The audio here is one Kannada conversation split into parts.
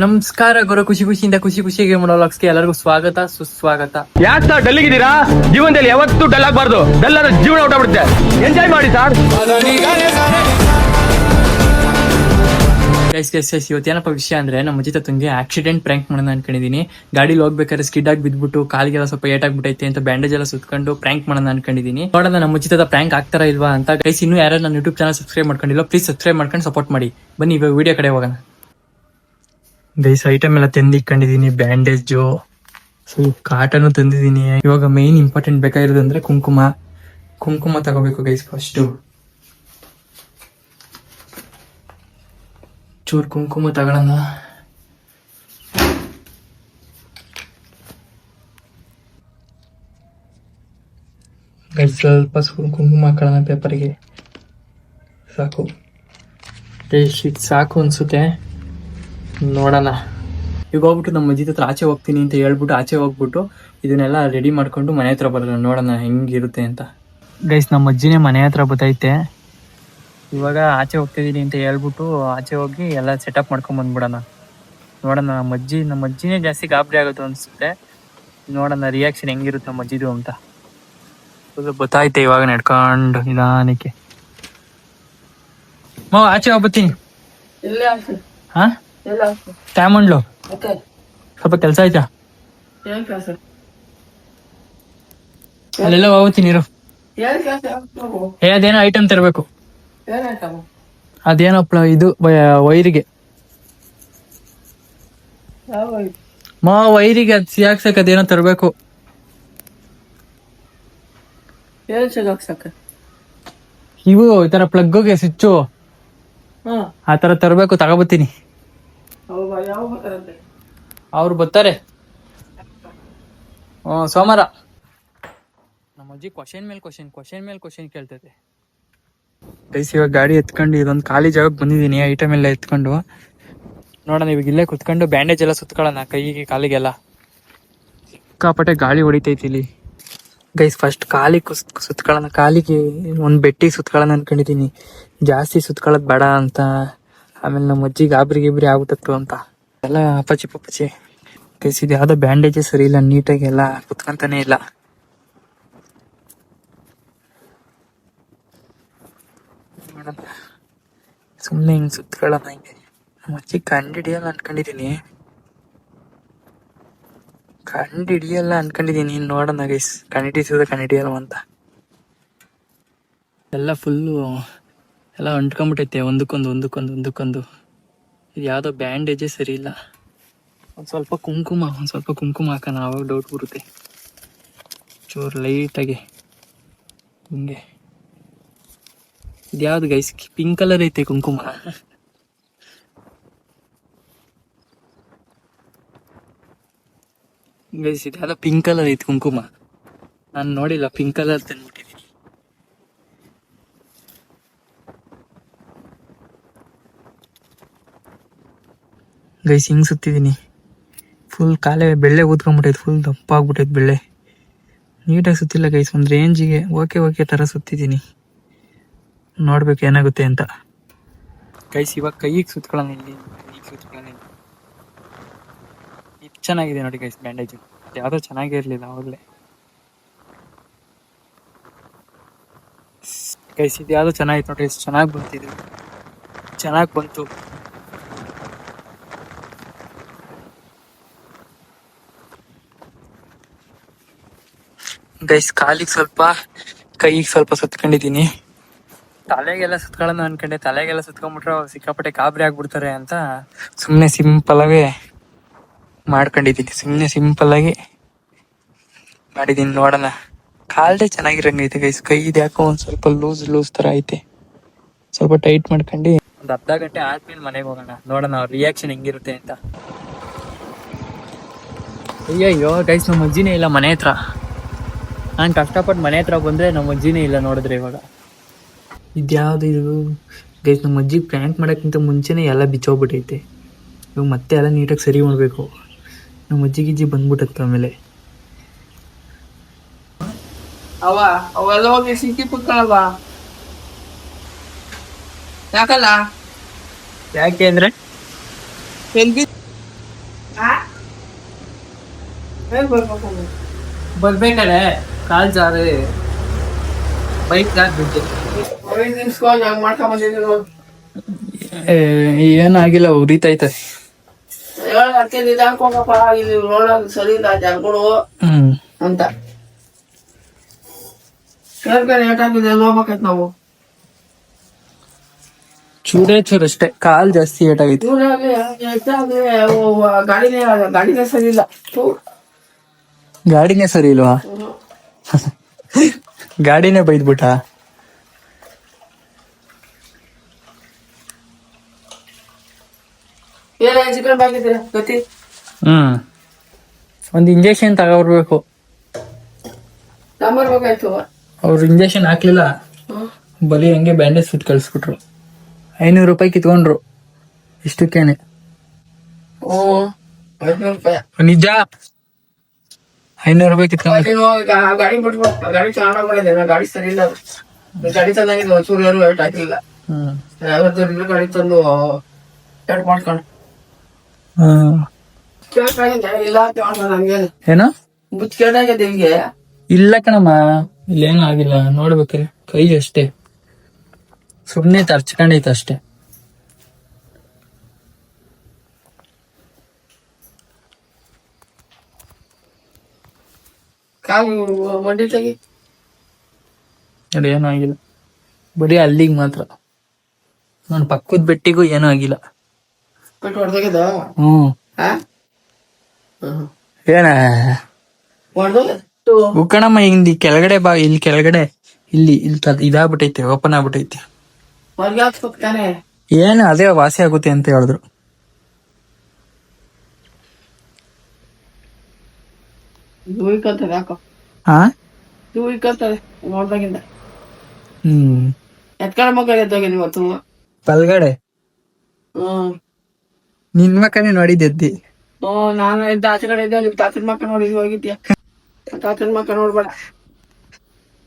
ನಮಸ್ಕಾರ ಗುರು, ಖುಷಿಯಿಂದ ಖುಷಿಗೆ ಮಾಡಲಾಕ್ಸ್ಗೆ ಎಲ್ಲರಿಗೂ ಸ್ವಾಗತ ಸುಸ್ವಾಗತ. ಯಾಕೆ ಸರ್ ಡಲ್ ಇದ್ದೀರಾ? ಜೀವನದಲ್ಲಿ ಯಾವತ್ತೂ ಡಲ್ ಆಗಬಾರ್ದು. ಡಲ್ ಆದ್ರೆ ಜೀವನ ಊಟ ಬಿಡುತ್ತೆ. ಎಂಜಾಯ್ ಮಾಡಿ ಸರ್. ಗೈಸ್ ಇವತ್ತೇನಪ್ಪ ವಿಷಯ ಅಂದ್ರೆ, ನಮ್ಮ ಅಜ್ಜಿ ತಂಗೆ ಆಕ್ಸಿಡೆಂಟ್ ಪ್ರ್ಯಾಂಕ್ ಮಾಡೋಣ ಅನ್ಕೊಂಡಿದೀನಿ. ಗಾಡಿಲಿ ಹೋಗ್ಬೇಕಾದ್ರೆ ಸ್ಕಿಡ್ ಆಗಿ ಬಿದ್ಬಿಟ್ಟು ಕಾಲಿಗೆಲ್ಲ ಸ್ವಲ್ಪ ಏಟ್ ಆಗ್ಬಿಟ್ಟೈತೆ ಅಂತ ಬ್ಯಾಂಡೇಜ್ ಎಲ್ಲ ಸುತ್ಕೊಂಡು ಪ್ರ್ಯಾಂಕ್ ಮಾಡೋಣ ಅನ್ಕೊಂಡಿದೀನಿ. ನೋಡೋಣ ನಮ್ಮ ಅಜ್ಜಿ ಪ್ರ್ಯಾಂಕ್ ಆಗ್ತಾರ ಇಲ್ವಾ ಅಂತ. ಗೈಸ್ ಇನ್ನೂ ಯಾರು ನನ್ನ ಯೂಟ್ಯೂಬ್ ಚಾನಲ್ ಸಬ್ಸ್ಕ್ರೈಬ್ ಮಾಡ್ಕೊಂಡಿಲ್ಲ, ಪ್ಲೀಸ್ ಸಬ್ಸ್ಕ್ರೈಬ್ ಮಾಡ್ಕೊಂಡು ಸಪೋರ್ಟ್ ಮಾಡಿ. ಬನ್ನಿ ಇವಾಗ ವಿಡಿಯೋ ಕಡೆ ಹೋಗೋಣ. ಗೈಸ್ ಐಟಮ್ ಎಲ್ಲ ತಂದಿಟ್ಕೊಂಡಿದೀನಿ, ಬ್ಯಾಂಡೇಜು, ಸ್ವಲ್ಪ ಕಾಟನು ತಂದಿದ್ದೀನಿ. ಇವಾಗ ಮೇನ್ ಇಂಪಾರ್ಟೆಂಟ್ ಬೇಕಾಗಿರೋದು ಅಂದ್ರೆ ಕುಂಕುಮ ತಗೋಬೇಕು ಗೈಸ್. ಫಸ್ಟ್ ಚೂರು ಕುಂಕುಮ ತಗೊಳ್ಳೋಣ. ಗೈಸ್ ಸ್ವಲ್ಪ ಕುಂಕುಮ ಹಾಕೊಳ್ಳೋಣ ಪೇಪರ್ಗೆ. ಸಾಕು ಗೈಸ್, ಇದು ಸಾಕು ಅನ್ಸುತ್ತೆ. ನೋಡೋಣ. ಈಗ ಹೋಗ್ಬಿಟ್ಟು ನಮ್ಮ ಅಜ್ಜಿ ಹತ್ರ ಆಚೆ ಹೋಗ್ತೀನಿ ಅಂತ ಹೇಳ್ಬಿಟ್ಟು ಆಚೆ ಹೋಗ್ಬಿಟ್ಟು ಇದನ್ನೆಲ್ಲ ರೆಡಿ ಮಾಡ್ಕೊಂಡು ಮನೆ ಹತ್ರ ಬರೋಣ. ನೋಡೋಣ ಹೆಂಗಿರುತ್ತೆ ಅಂತ. ಗೈಸ್ ನಮ್ಮ ಅಜ್ಜಿನೇ ಮನೆ ಹತ್ರ ಬತ್ತೈತೆ. ಇವಾಗ ಆಚೆ ಹೋಗ್ತಿದ್ದೀನಿ ಅಂತ ಹೇಳ್ಬಿಟ್ಟು ಆಚೆ ಹೋಗಿ ಎಲ್ಲ ಸೆಟಪ್ ಮಾಡ್ಕೊಂಡ್ ಬಂದ್ಬಿಡೋಣ. ನೋಡೋಣ ನಮ್ಮ ಅಜ್ಜಿನೇ ಜಾಸ್ತಿ ಗಾಬರಿ ಆಗೋದು ಅನಿಸುತ್ತೆ. ನೋಡೋಣ ರಿಯಾಕ್ಷನ್ ಹೆಂಗಿರುತ್ತೆ ನಮ್ಮ ಅಜ್ಜಿದು ಅಂತ. ಗೊತ್ತಾಯ್ತೆ ಇವಾಗ ನಡ್ಕೊಂಡು ನಿಧಾನಕ್ಕೆ. ಆಚೆ ಹೋಗ್ಬತ್ತೀನಿ. ಹಾ ಟ್ಯಾಮಂಡ್ಲು ಸ್ವಲ್ಪ ಕೆಲಸ ಆಯ್ತಾ? ಅಲ್ಲೆಲ್ಲ ಹೋಗ್ತೀನಿ ಇರು. ಅದೇನೋ ಐಟಮ್ ತರಬೇಕು. ಅದೇನಪ್ಪ ಇದು ವೈರಿಗೆ ವೈರಿಗೆ ಅದ್ ಸಿಯಾಕ್ಸಕ್ ಅದೇನೋ ತರಬೇಕು. ಇವು ಈ ತರ ಪ್ಲಗ್ಗೆ ಸ್ವಿಚ್ಚು ಆ ತರ ತರಬೇಕು. ತಗೋಬತ್ತೀನಿ. ಅವ್ರು ಬರ್ತಾರೆ ಸೋಮವಾರ. ನಮ್ಮ ಅಜ್ಜಿ ಕ್ವಶನ್ ಮೇಲೆ ಕ್ವಶನ್ ಕೇಳ್ತೈತೆ. ಗೈಸ್ ಇವಾಗ ಗಾಡಿ ಎತ್ಕೊಂಡು ಇದೊಂದು ಖಾಲಿ ಜಾಗಕ್ಕೆ ಬಂದಿದ್ದೀನಿ. ಐಟಮ್ ಎಲ್ಲ ಎತ್ಕೊಂಡು ನೋಡೋಣ. ಇವಾಗ ಇಲ್ಲೇ ಕುತ್ಕೊಂಡು ಬ್ಯಾಂಡೇಜ್ ಎಲ್ಲ ಸುತ್ಕೊಳ್ಳೋಣ ಕೈಗೆ ಕಾಲಿಗೆಲ್ಲ. ಸಿಕ್ಕಾಪಟ್ಟೆ ಗಾಳಿ ಹೊಡಿತೈತಿ ಇಲ್ಲಿ. ಗೈಸ್ ಫಸ್ಟ್ ಕಾಲಿಗೆ ಸುತ್ಕೊಳ್ಳೋಣ. ಕಾಲಿಗೆ ಒಂದು ಬೆಟ್ಟಿಗೆ ಸುತ್ಕೊಳ್ಳೋಣ ಅನ್ಕೊಂಡಿದ್ದೀನಿ. ಜಾಸ್ತಿ ಸುತ್ಕೊಳ್ಳೋದು ಬೇಡ ಅಂತ. ಆಮೇಲೆ ನಮ್ಮ ಅಜ್ಜಿ ಗಾಬರಿ ಆಗ್ಬಿಟ್ಟತ್ತು ಅಂತ ಎಲ್ಲ ಪಪ್ಪಚಿ. ಗೈಸ್ ಇದು ಯಾವ್ದೋ ಬ್ಯಾಂಡೇಜೇ ಸರಿ ಇಲ್ಲ, ನೀಟಾಗಿ ಎಲ್ಲ ಕುತ್ಕೊಂತಾನೆ ಇಲ್ಲ. ಸುಮ್ಮನೆ ಹಿಂಗ್ ಸುತ್ಕೊಳ್ಳೋಣ ಹಿಂಗೆ. ನಮ್ಮ ಅಜ್ಜಿ ಕಂಡಿಡಿಯಲ್ಲ ಅನ್ಕೊಂಡಿದೀನಿ. ನೋಡೋಣ ಗೈಸ್ ಕಂಡಿಡಿಯಲ್ಲ ಅಂತ. ಎಲ್ಲ ಫುಲ್ಲು ಎಲ್ಲ ಅಂಟ್ಕೊಂಡ್ಬಿಟ್ಟೈತೆ ಒಂದಕ್ಕೊಂದು. ಇದು ಯಾವುದೋ ಬ್ಯಾಂಡೇಜೇ ಸರಿ ಇಲ್ಲ. ಒಂದು ಸ್ವಲ್ಪ ಕುಂಕುಮ ಹಾಕೋಣ, ಆವಾಗ ಡೌಟ್ ಬರುತ್ತೆ. ಚೂರು ಲೈಟಾಗಿ ಹಿಂಗೆ. ಇದು ಯಾವ್ದು ಗೈಸ್? ಪಿಂಕ್ ಕಲರ್ ಐತೆ ಕುಂಕುಮ. ಗೈಸ್ ಇದು ಯಾವ್ದೋ ಪಿಂಕ್ ಕಲರ್ ಐತೆ ಕುಂಕುಮ. ನಾನು ನೋಡಿಲ್ಲ, ಪಿಂಕ್ ಕಲರ್ ತಂದ್ಬಿಟ್ಟಿದ್ದೀನಿ. ಗೈಸ್ ಹಿಂಗ್ ಸುತ್ತಿದ್ದೀನಿ. ಫುಲ್ ಕಾಲೇ ಬೆಳ್ಳೆ ಊದ್ಕೊಂಡ್ಬಿಟ್ಟೈತೆ. ಫುಲ್ ದಪ್ಪ ಆಗ್ಬಿಟ್ಟೈತೆ ಬೆಳ್ಳೆ. ನೀಟಾಗಿ ಸುತ್ತಿಲ್ಲ ಗೈಸ್, ಒಂದು ರೇಂಜಿಗೆ ಓಕೆ ತರ ಸುತ್ತಿದ್ದೀನಿ. ನೋಡ್ಬೇಕು ಏನಾಗುತ್ತೆ ಅಂತ. ಗೈಸ್ ಇವಾಗ ಕೈಗೆ ಸುತ್ಕೊಳ್ಳೋಣ. ಇದು ಚೆನ್ನಾಗಿದೆ ನೋಡಿ ಗೈಸ್ ಬ್ಯಾಂಡೇಜ್. ಯಾವ್ದೋ ಚೆನ್ನಾಗಿರ್ಲಿಲ್ಲ ಅವಾಗಲೇ. ಗೈಸ್ ಇದು ಯಾವ್ದೋ ಚೆನ್ನಾಗಿತ್ತು ನೋಡಿ. ಚೆನ್ನಾಗಿ ಬಂತು. ಗೈಸ್ ಕಾಲಿಗೆ ಸ್ವಲ್ಪ ಕೈಗೆ ಸ್ವಲ್ಪ ಸುತ್ಕೊಂಡಿದ್ದೀನಿ. ತಲೆಗೆಲ್ಲ ಸುತ್ಕೊಳ್ಳೋಣ ಅನ್ಕೊಂಡೆ. ತಲೆಗೆಲ್ಲ ಸುತ್ಕೊಂಡ್ಬಿಟ್ರೆ ಸಿಕ್ಕಾಪಟ್ಟೆ ಗಾಬರಿ ಆಗ್ಬಿಡ್ತಾರೆ ಅಂತ ಸುಮ್ಮನೆ ಸಿಂಪಲ್ ಆಗಿ ಮಾಡಿದೀನಿ. ನೋಡೋಣ. ಕಾಲ್ಡೆ ಚೆನ್ನಾಗಿರಂಗೈತೆ ಗೈಸ್. ಕೈದು ಯಾಕೋ ಒಂದ್ ಸ್ವಲ್ಪ ಲೂಸ್ ತರ ಐತೆ. ಸ್ವಲ್ಪ ಟೈಟ್ ಮಾಡ್ಕೊಂಡು ಒಂದು ಅರ್ಧ ಗಂಟೆ ಆದ್ಮೇಲೆ ಮನೆಗೆ ಹೋಗೋಣ. ನೋಡೋಣ ಅವ್ರ ರಿಯಾಕ್ಷನ್ ಹೆಂಗಿರುತ್ತೆ ಅಂತ. ಅಯ್ಯಯ್ಯೋ ಗೈಸ್ ನಮ್ಮ ಅಜ್ಜಿನೇ ಇಲ್ಲ ಮನೆ ಹತ್ರ. ನಾನು ಕಷ್ಟಪಟ್ಟು ಮನೆ ಹತ್ರ ಬಂದರೆ ನಮ್ಮ ಅಜ್ಜಿನೇ ಇಲ್ಲ. ನೋಡಿದ್ರೆ ಇವಾಗ ಇದ್ಯಾವುದು ಇದು ಗೈಸ್? ನಮ್ಮ ಅಜ್ಜಿಗೆ ಪ್ರ್ಯಾಂಕ್ ಮಾಡೋಕ್ಕಿಂತ ಮುಂಚೆನೇ ಎಲ್ಲ ಬಿಚ್ಚೋಗ್ಬಿಟ್ಟೈತೆ. ಇವಾಗ ಮತ್ತೆ ಎಲ್ಲ ನೀಟಾಗಿ ಸರಿ ಮಾಡಬೇಕು. ನಮ್ಮ ಅಜ್ಜಿ ಬಂದ್ಬಿಟ್ಟತ್ತೆ ಆಮೇಲೆ. ಅವೆಲ್ಲ ಹೋಗಿ ಸಿಕ್ಕಿ ಕುತ್ಕೊಳ್ಳಲ್ವ? ಯಾಕಲ್ಲ? ಯಾಕೆ ಅಂದರೆ ಎಲ್ಗಿ ಬರ್ಬೇಕಾರೆ ಕಾಲ್ ಜಾರಿ ಬೈಕ್ ಬಿಟ್ಟು ನಿಲ್ಸ್ಕೊಂಡು ಹಂಗ್ ಮಾಡ್ಕೊಂಡ್ ಬಂದಿದ್ದೀನಿ ನೋಡು. ಏನಾಗಿಲ್ಲ ಉರಿತೈತೆ. ಅದಕ್ಕೆ ನಿಧಾನಕ್ಕೋಗಪ್ಪ, ಇಲ್ಲಿ ರೋಡ್ ಸರಿ ಇಲ್ಲ ಜನಗಳು ಅಂತ ಕೇಳ್ಕೊಂಡು ಏಟಾಗಿದೆ ಹೋಗ್ಬೇಕೈತ್ ನಾವು. ಚೂರೇ ಚೂರ್ ಅಷ್ಟೇ, ಕಾಲ್ ಜಾಸ್ತಿ ಏಟಾಗೈತಿ. ಗಾಡಿನೇ ಸರಿ ಇಲ್ಲ. ಗಾಡಿನೇ ಸರಿ ಇಲ್ವಾ? ಗಾಡಿನೇ ಬೈದ್ಬಿಟ್ಟ. ಏನ ಚಿಕನ್ ಬಾಗಿದ್ರೆ ಗತಿ ಒಂದ್ ಇಂಜೆಕ್ಷನ್ ತಗೊಬರ್ಬೇಕು. ನಂಬರ್ ಬೇಕಾಯ್ತು. ಅವ್ರು ಇಂಜೆಕ್ಷನ್ ಹಾಕ್ಲಿಲ್ಲ, ಬರೀ ಹಂಗೆ ಬ್ಯಾಂಡೇಜ್ ಸುತ್ತ ಕಳ್ಸ್ಬಿಟ್ರು. 500 ರೂಪಾಯಿ ಕಿತ್ಕೊಂಡ್ರು ಇಷ್ಟಕ್ಕೇನೆ. 500 ರೂಪಾಯಿ ನಿಜ, 500 ರೂಪಾಯಿ ಕಿತ್ಕೊಂಡ್ರು. ಗಾಡಿ ಬಿಟ್ಬಿಟ್ಟು ಗಾಡಿ ಚೆನ್ನಾಗಿ ಮಾಡಿದೆ. ಗಾಡಿ ಸರಿ ಇಲ್ಲ, ಗಾಡಿ ಚೆನ್ನಾಗಿದೆ. ಒಂಚೂರು ಯಾರು ರೇಟ್ ಹಾಕಿಲ್ಲ. ಗಾಡಿ ತಂದು ಎರಡು ಮಾಡ್ಕೊಂಡು ಇಲ್ಲ ನಮ್ಗೇನು ಏನೋ ಬುಚ್ಚ ಕೇಳಾಗಿದೆ ಹಿಂಗೆ. ಇಲ್ಲ ಕಣಮ್ಮ, ಇಲ್ಲೇನು ಆಗಿಲ್ಲ. ನೋಡ್ಬೇಕ್ರಿ ಕೈ ಅಷ್ಟೇ, ಸುಮ್ನೆ ತರ್ಚ್ಕೊಂಡೈತೆ ಅಷ್ಟೇ. ಕಾಲು ಮಂಡಿ ತೆಗಿ. ಏನೂ ಆಗಿಲ್ಲ, ಬರೀ ಅಲ್ಲಿಗೆ ಮಾತ್ರ. ನನ್ನ ಪಕ್ಕದ ಬೆಟ್ಟಿಗೂ ಏನೂ ಆಗಿಲ್ಲ. ಬಿಟ್ಟು ಹೊಡೆದಾಗಿದ ಏನ ಹೊಡೆದು ಉಕ್ಕಣಮ್ಮ, ಹಿಂದಿ ಕೆಳಗಡೆ ಬಾ. ಇಲ್ಲಿ ಕೆಳಗಡೆ ಇಲ್ಲಿ ಇದಾಗ್ಬಿಟ್ಟೈತೆ, ಓಪನ್ ಆಗ್ಬಿಟ್ಟೈತೆ. ಹೊರಗೆ ಹಾಕ್ಬೇಕು ತಾನೆ. ಏನು ಅದೇ ವಾಸಿ ಆಗುತ್ತೆ ಅಂತ ಹೇಳಿದ್ರು. ಉಯ್ಕಂತಾರೆ ಯಾಕೋ, ಹಾ ಉಯ್ಕಂತಾರೆ ನೋಡ್ದಾಗಿಂದ. ಹ್ಮ್ ಎತ್ಕಳ ಮಕ್ಕ ಎದ್ದೋಗಿ ಇವತ್ತು. ಬಲ್ಗಡೆ ಹ್ಮ್ ನಿನ್ ಮಕ್ಕನೇ ನೋಡಿದ್ದಿ. ನಾನು ಇದ್ದ ಆಚೆ ಕಡೆ ಇದ್ದೆ. ನಿಮ್ ತಾತನ ಮಕ್ಕ ನೋಡಿದ್ವಿ, ಹೋಗಿದ್ಯಾ? ತಾತನ ಮಕ್ಕ ನೋಡ್ಬೇಡ.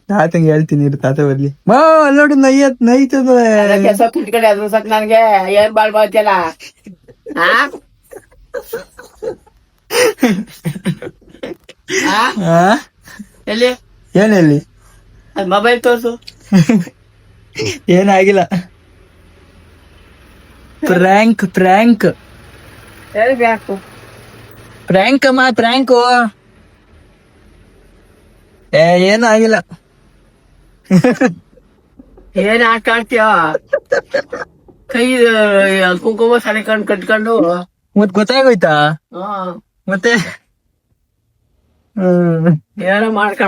ತಾತಂಗೆ ಹೇಳ್ತೀನಿ ಇರು, ತಾತ ಬರ್ಲಿ. ಅಲ್ಲಿ ನೋಡಿ ನೈತದ. ಕೆಲಸ ಕುಟ್ಕಡೆ ಅದ್ರ ಸಕ್ ನನ್ಗೆ ಏನ್ ಬಾಳ್ ಬಾಳ್ತಿಯಲ್ಲ. ಎಲ್ಲಿ ಏನಲ್ಲಿ ಅದ್ ಮೊಬೈಲ್ ತೋರ್ಸು. ಏನಾಗಿಲ್ಲ. ಪ್ರ್ಯಾಂಕ್ ಪ್ರ್ಯಾಂಕ್ ಎಲ್ಲಿ ಬ್ಯಾಕು ಪ್ರ್ಯಾಂಕ್ ಅಮ್ಮ, ಪ್ರ್ಯಾಂಕು. ಏನೂ ಆಗಿಲ್ಲ. ಏನ್ ಆಟ ಆಡ್ತೀಯ? ಕೈ ಕುಂಕುಮ ಸರಿ ಕಟ್ಕೊಂಡು ಮತ್ ಗೊತ್ತಾಗೋಯ್ತಾ ಮತ್ತೆ? ಏನೋ ಮಾಡ್ತಾ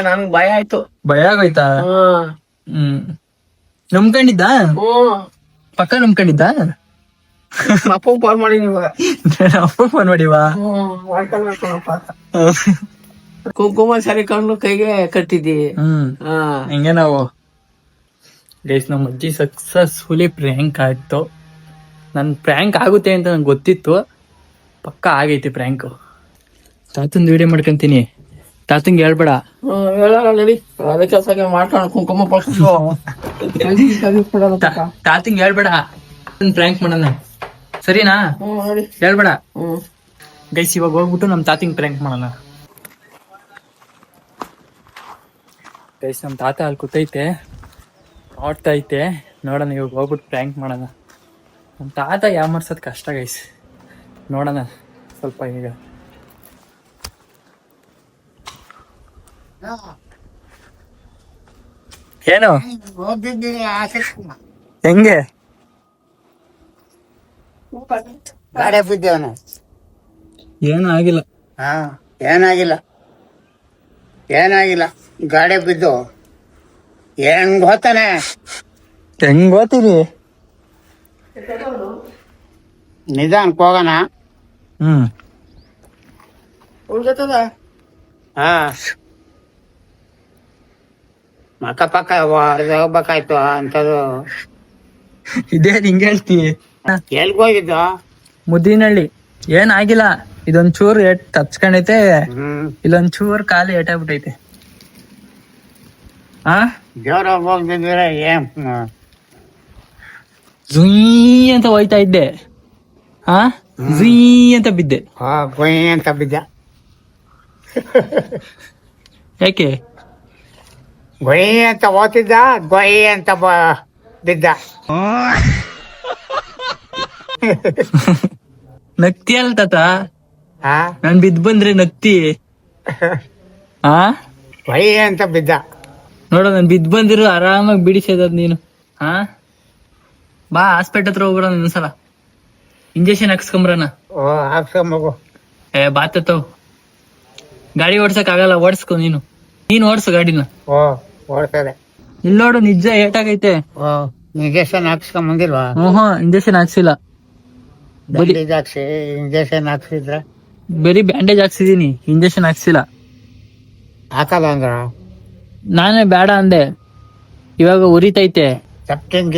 ನನ್ಗ್ ಭಯ ಆಯ್ತು. ಭಯ ಆಗೋಯ್ತಾ? ನಂಬ್ಕೊಂಡಿದ್ದ ಪಕ್ಕ, ನಂಬ್ಕೊಂಡಿದ್ದ. ಅಪ್ಪ ಫೋನ್ ಮಾಡಿ ಇವಾಗ. ಅಪ್ಪ ಫೋನ್ ಮಾಡಿವಾ? ಕುಂಕುಮ ಸರಿಕೊಂಡು ಕೈಗೆ ಕಟ್ಟಿದ್ದಿ. ಹಿಂಗೆ ನಾವು ಗೈಸ್, ನಮ್ಮ ಅಜ್ಜಿ ಸಕ್ಸಸ್ಫುಲಿ ಪ್ರ್ಯಾಂಕ್ ಆಯ್ತು. ನನ್ ಪ್ರ್ಯಾಂಕ್ ಆಗುತ್ತೆ ಅಂತ ನಂಗೆ ಗೊತ್ತಿತ್ತು, ಪಕ್ಕ ಆಗೈತಿ ಪ್ರ್ಯಾಂಕ್. ತಾತಂದು ವಿಡಿಯೋ ಮಾಡ್ಕೊಂತೀನಿ, ತಾತಂಗೆ ಹೇಳ್ಬೇಡ. ನಡಿ ಅದೇ ಕೆಲಸ ಮಾಡ್ಕೊಂಡು ಕುಂಕುಮ ತಾತಂಗೆ ಹೇಳ್ಬೇಡ, ಪ್ರ್ಯಾಂಕ್ ಮಾಡೋಣ ಸರಿನಾ? ಹೇಳ್ಬೇಡ ಗೈಸ್. ಇವಾಗ ಹೋಗ್ಬಿಟ್ಟು ನಮ್ ತಾತಂಗೆ ಪ್ರ್ಯಾಂಕ್ ಮಾಡೋಣ ಗೈಸ್. ನಮ್ ತಾತ ಅಲ್ಲಿ ಕೂತೈತೆ, ನೋಡ್ತಾ ಐತೆ. ನೋಡೋಣ, ಇವಾಗ ಹೋಗ್ಬಿಟ್ಟು ಪ್ರ್ಯಾಂಕ್ ಮಾಡೋಣ. ನಮ್ಮ ತಾತ ಯಾಮರ್ಸೋದು ಕಷ್ಟ ಗೈಸ್, ನೋಡೋಣ ಸ್ವಲ್ಪ. ಈಗ ಏನು ಹೆಂಗೆ ಗಾಡಿ ಬಿದ್ದೇವನ? ಏನು ಆಗಿಲ್ಲ. ಏನಾಗಿಲ್ಲ ಗಾಡಿ ಬಿದ್ದು ಹೆಂಗ್ ಹೋತಾನೆ? ಹೆಂಗ್ ಗೊತ್ತೀರಿ? ನಿಧಾನಕ್ಕೆ ಹೋಗೋಣ. ಉಳ್ಗತ್ತದ ಮಕ್ಕ ಪಕ್ಕ ಹೋಗ್ಬೇಕಾಯ್ತು ಅಂತದು. ಇದೇ ಹಿಂಗೆ ಹೇಳ್ತಿ. ಎಲ್ಗ ಹೋಗಿದ್ದ? ಮುದ್ದಿನಹಳ್ಳಿ. ಏನಾಗಿಲ್ಲ, ಇದೊಂದ್ ಚೂರ್ ಏಟ್ ತಪ್ಸ್ಕೊಂಡೈತೆ, ಇಲ್ಲೊಂದ್ ಚೂರ್ ಕಾಲು ಏಟಾಗ್ಬಿಟ್ಟೈತೆ. ಜೋರ ಹೋಗ್ತಿದ್ರೆ ಏನ್ ಝುಯ್ ಅಂತ ಹೋಯ್ತಾ ಇದ್ದೆ, ಝುಯ್ ಅಂತ ಬಿದ್ದೆ. ಗೊಯ್ ಅಂತ ಬಿದ್ದ. ಯಾಕೆ? ಗೊಯ್ ಅಂತ ಓದ್ತಿದ್ದ, ಗೊಯ್ ಅಂತ ಬಿದ್ದ. ನಗ್ತಿ ಅಲ್ ತಾತ? ಆ ನಾನ್ ಬಿದ್ ಬಂದ್ರೆ ನಗ್ತಿ? ಆ ಗೊಯ್ ಅಂತ ಬಿದ್ದ. ನೋಡ, ನಾನ್ ಬಿದ್ ಬಂದಿರು ಆರಾಮಾಗಿ ಬಿಡಿಸದ ನೀನು. ಹಾ, ಬಾ ಹಾಸ್ಪಿಟಲ್ ಹತ್ರ ಹೋಗ್ಬರ ಒಂದ್ಸಲ, ಇಂಜೆಕ್ಷನ್ ಹಾಕ್ಸ್ಕೊಂಬ್ರನ. ಓ ಹಾಕ್ಸ್ಕೊಂಬಗು. ಬಾತವ್ ಗಾಡಿ ಓಡ್ಸಕ್ ಆಗಲ್ಲ, ಓಡಿಸ್ಕೊ ನೀನು ಓಡ್ಸು ಗಾಡಿನ. ಓ ಓಡ್ತದೆ. ಇಲ್ಲಿ ನೋಡು, ನಿಜ ಏಟಾಗೈತೆ. ಓ ಇಂಜೆಕ್ಷನ್ ಹಾಕ್ಸ್ಕೊಂಡ್ ಬಂದಿಲ್ವಾ? ಇಂಜೆಕ್ಷನ್ ಹಾಕ್ಸಿಲ್ಲ, ಬ್ಯಾಂಡೇಜ್ ಹಾಕ್ಸಿ ಇಂಜೆಕ್ಷನ್ ಹಾಕ್ಸಿದ್ರ ಬರೀ ಬ್ಯಾಂಡೇಜ್ ಹಾಕ್ಸಿದೀನಿ, ಇಂಜೆಕ್ಷನ್ ಹಾಕ್ಸಿಲ್ಲ. ಹಾಕಲ್ಲ ಅಂದ್ರ ನಾನೇ ಬೇಡ ಅಂದೆ, ಇವಾಗ ಉರಿತೈತೆ. Septic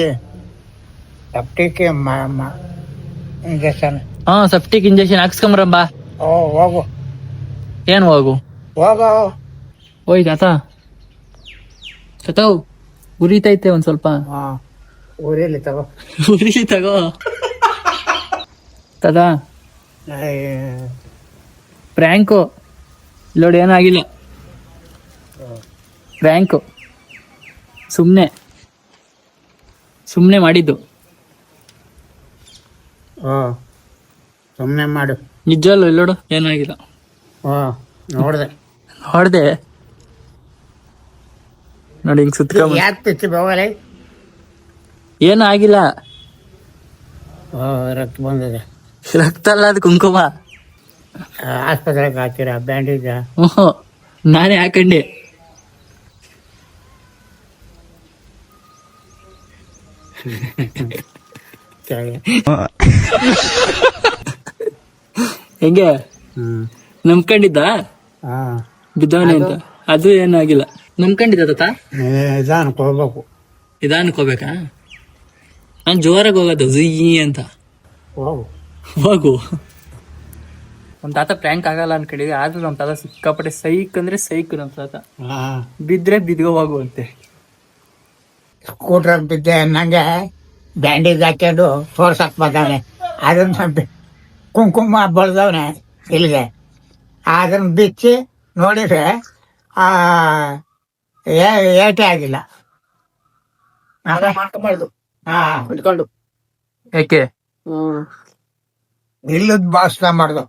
injection. ಸೆಪ್ಟಿಕ್ ಇಂಜೆಕ್ಷನ್ ಹಾಕ್ಸ್ಕೊಂಬರಮ್ಮ. ಓ ಹೋಗು ಏನ್ ಹೋಗು? ಹೋಗು. ಓಯ್ ತಾತ, ತಾತವ್ ಉರಿತೈತೆ ಒಂದ್ ಸ್ವಲ್ಪ. ಊರಲ್ಲಿ ತಗೋ. ಉರಿಲಿ ತಗೋ ತಾತ. ಪ್ರ್ಯಾಂಕು ನೋಡಿ, ಏನಾಗಿಲ್ಲ. ಪ್ರ್ಯಾಂಕು ಸುಮ್ನೆ ಮಾಡಿದ್ದು. ಓ ಸುಮ್ನೆ ಮಾಡು. ನಿಜ ಅಲ್ಲ, ಇಲ್ಲೋಡು ಏನಾಗಿಲ್ಲ. ಓ ನೋಡ್ದೆ. ಹೊಡ್ದೆ ನೋಡಿ, ಹಿಂಗ್ ಸುತ್ಕೊಂಡ್ ಯಾಕೆ ಪಿಚ್ಚಿ ಹೋಗಲೇ? ಏನು ಆಗಿಲ್ಲ. ಓ ರಕ್ತ ಬಂದಿದೆ. ರಕ್ತ ಅಲ್ಲ, ಅದು ಕುಂಕುಮ. ಆಸ್ಪತ್ರೆಗೆ ಹಾಕಿರ ಬ್ಯಾಂಡೇಜ? ನಾನೇ ಹಾಕಂಡೆ. ಹೆಂಗೆ ನಂಬ್ಕೊಂಡಿದ್ದ ಬಿದ್ದವನೇ ಅಂತ? ಅದು ಏನಾಗಿಲ್ಲ, ನಂಬ್ಕೊಂಡಿದ್ದ ತಾತ. ನಿಧಾನಕ್ಕೆ ಹೋಗ್ಬೇಕು. ನಿಧಾನಕ್ಕೆ ಹೋಗ್ಬೇಕಾ? ನಾನ್ ಜೋರಾಗಿ ಹೋಗೋದು ಜುಯ್ಯಿ ಅಂತ. ಹೋಗು. ನಮ್ ತಾತ ಪ್ರ್ಯಾಂಕ್ ಆಗಲ್ಲ ಅನ್ಕೊಂಡಿದ್ವಿ, ಆದ್ರೂ ನಮ್ ತಾತ ಸಿಕ್ಕಾಪಟ್ಟೆ ಸೈಕ್ ಅಂದ್ರೆ ಸೈಕ್. ನಮ್ ತಾತ ಬಿದ್ರೆ ಬಿದ್ಕೋವಾಗು ಅಂತೆ. ಸ್ಕೂಟ್ರಲ್ಲಿ ಬಿದ್ದೆ ಅನ್ನಂಗೆ ಬ್ಯಾಂಡೇಜ್ ಹಾಕೊಂಡು ತೋರ್ಸಕ್ ಬಂದವನೆ. ಅದನ್ನ ಕುಂಕುಮ ಬಳ್ದವನೆ ಇಲ್ಲಿಗೆ. ಅದನ್ನ ಬಿಚ್ಚಿ ನೋಡಿದ್ರೆ ಏಟೇ ಆಗಿಲ್ಲ. ಮಾಡ್ಕೊಂಬಾರ್ದು ಇಟ್ಕೊಂಡು. ಯಾಕೆ? ಇಲ್ಲದ ಭಾಷಣ ಮಾಡ್ದು.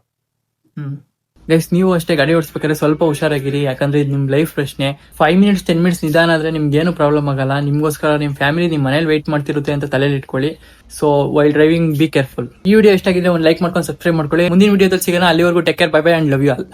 ಗೈಸ್, ನೀವು ಅಷ್ಟೇ ಗಾಡಿ ಓಡಿಸ್ಬೇಕಾದ್ರೆ ಸ್ವಲ್ಪ ಹುಷಾರಾಗಿರಿ, ಯಾಕಂದ್ರೆ ಇದು ನಿಮ್ ಲೈಫ್ ಪ್ರಶ್ನೆ. 5 ಮಿನಿಟ್ಸ್ 10 ಮಿನಿಟ್ಸ್ ನಿಧಾನ ಆದ್ರೆ ನಿಮ್ಗೆ ಏನು ಪ್ರಾಬ್ಲಮ್ ಆಗಲ್ಲ. ನಿಮ್ಗೋಸ್ಕರ ನಿಮ್ ಫ್ಯಾಮಿಲಿ ನಿಮ್ ಮನೇಲಿ ವೇಟ್ ಮಾಡ್ತಿರುತ್ತೆ ಅಂತ ತಲೆಯಲ್ಲಿ ಇಟ್ಕೊಳ್ಳಿ. So while driving be careful. ಈ ವಿಡಿಯೋ ಇಷ್ಟ ಆಗಿದ್ರೆ ಒಂದು ಲೈಕ್ ಮಾಡ್ಕೊಂಡು ಸಬ್ಸ್ಕ್ರೈಬ್ ಮಾಡ್ಕೊಳ್ಳಿ. ಮುಂದಿನ ವಿಡಿಯೋದಲ್ಲಿ ಸಿಗೋಣ. ಅಲ್ಲಿವರೆಗೂ take care, bye bye and love you all.